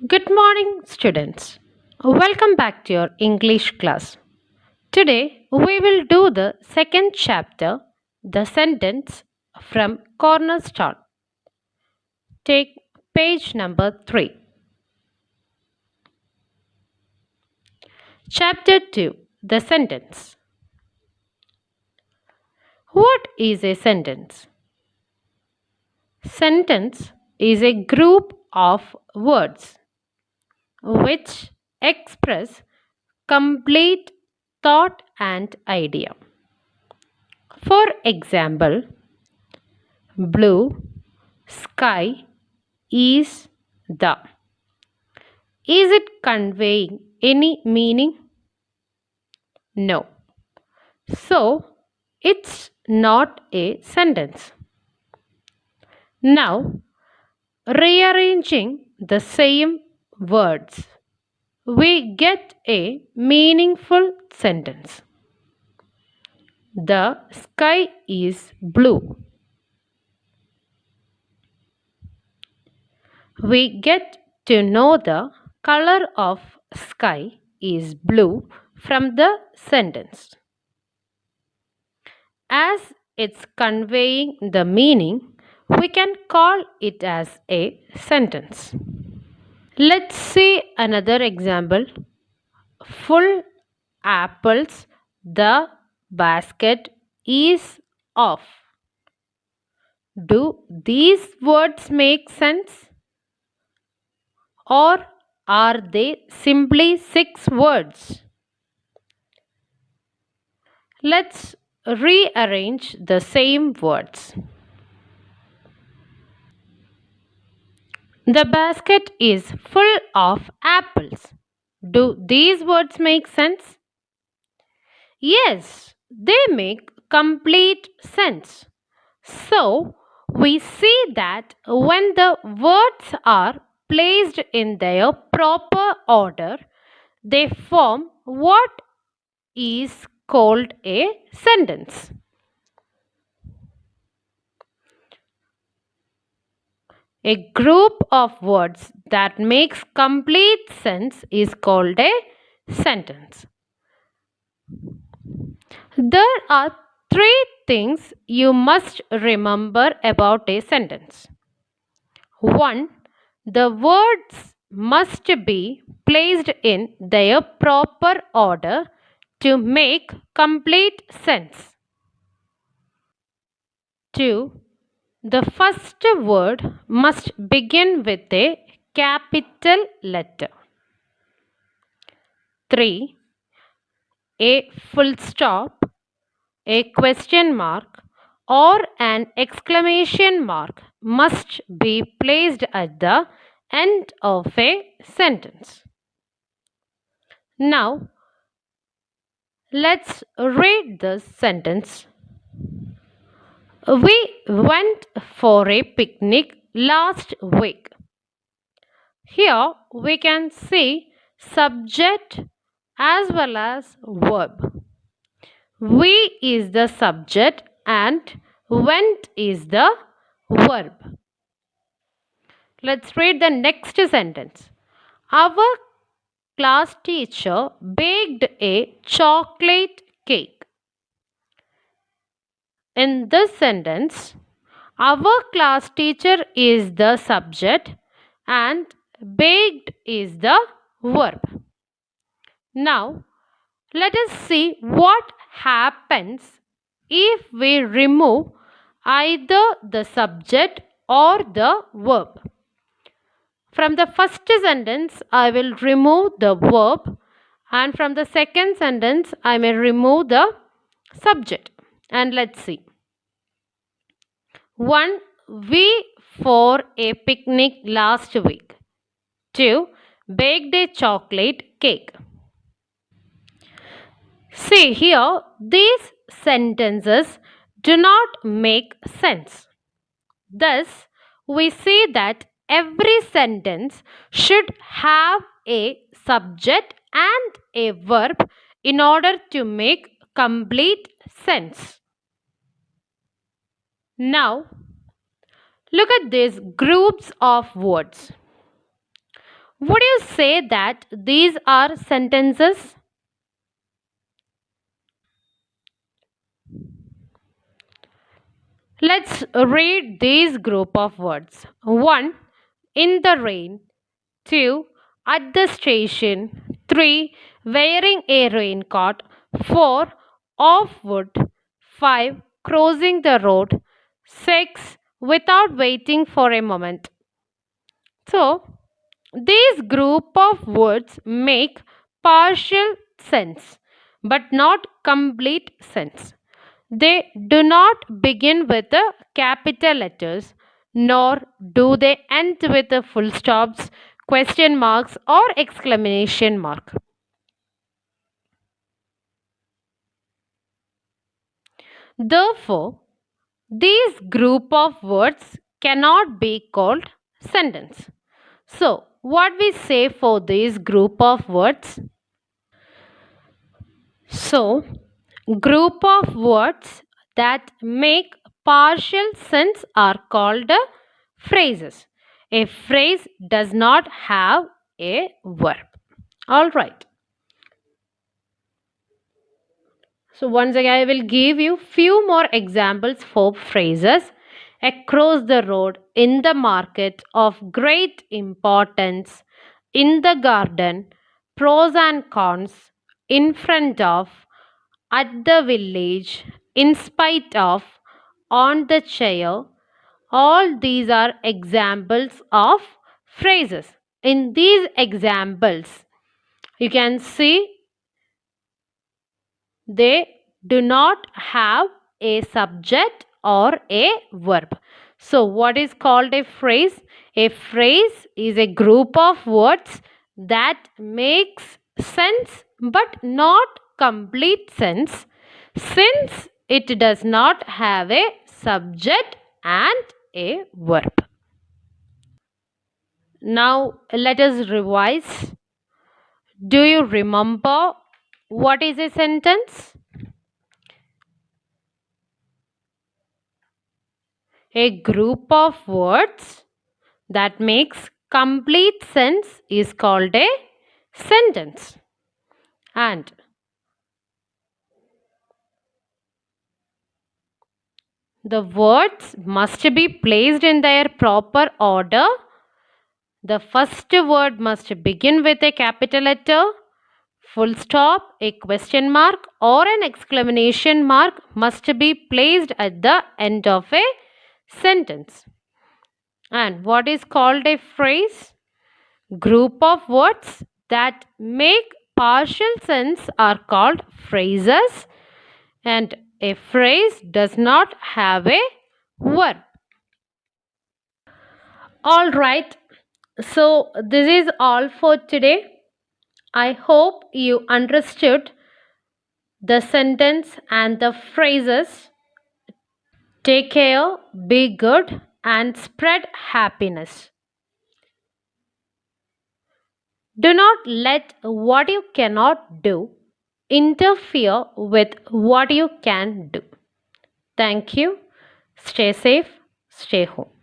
Good morning, students. Welcome back to your English class. Today, we will do the second chapter, the sentence from Cornerstone. Take page number 3. Chapter 2, the sentence. What is a sentence? Sentence is a group of words which express complete thought and idea. For example, blue sky is the. Is it conveying any meaning? No. So, it's not a sentence. Now, rearranging the same words, we get a meaningful sentence. The sky is blue. We get to know the color of sky is blue from the sentence. As it's conveying the meaning, we can call it as a sentence. Let's see another example. Full apples, the basket is off. Do these words make sense? Or are they simply 6 words? Let's rearrange the same words. The basket is full of apples. Do these words make sense? Yes, they make complete sense. So, we see that when the words are placed in their proper order, they form what is called a sentence. A group of words that makes complete sense is called a sentence. There are 3 things you must remember about a sentence. 1. The words must be placed in their proper order to make complete sense. 2. The first word must begin with a capital letter. 3. A full stop, a question mark, or an exclamation mark must be placed at the end of a sentence. Now, let's read the sentence. We went for a picnic last week. Here we can see subject as well as verb. We is the subject and went is the verb. Let's read the next sentence. Our class teacher baked a chocolate cake. In this sentence, our class teacher is the subject and baked is the verb. Now, let us see what happens if we remove either the subject or the verb. From the first sentence, I will remove the verb, and from the second sentence, I may remove the subject. And let's see. 1. We for a picnic last week. 2. Baked a chocolate cake. See here, these sentences do not make sense. Thus, we see that every sentence should have a subject and a verb in order to make complete sense. Now, look at these groups of words. Would you say that these are sentences? Let's read these group of words. 1. In the rain. 2. At the station. 3. Wearing a raincoat. 4. Off wood. 5. Crossing the road. 6. Without waiting for a moment. So, these group of words make partial sense but not complete sense. They do not begin with the capital letters, nor do they end with the full stops, question marks, or exclamation mark. Therefore, these group of words cannot be called sentence. So, what we say for this group of words? So, group of words that make partial sense are called phrases. A phrase does not have a verb. All right. So once again, I will give you few more examples for phrases. Across the road, in the market, of great importance, in the garden, pros and cons, in front of, at the village, in spite of, on the chair. All these are examples of phrases. In these examples, you can see they do not have a subject or a verb. So, what is called a phrase? A phrase is a group of words that makes sense but not complete sense since it does not have a subject and a verb. Now, let us revise. Do you remember what is a sentence? A group of words that makes complete sense is called a sentence. And the words must be placed in their proper order. The first word must begin with a capital letter, full stop, a question mark, or an exclamation mark must be placed at the end of a sentence. And what is called a phrase? Group of words that make partial sense are called phrases, and a phrase does not have a verb. All right, so this is all for today. I hope you understood the sentence and the phrases. Take care, be good, and spread happiness. Do not let what you cannot do interfere with what you can do. Thank you. Stay safe. Stay home.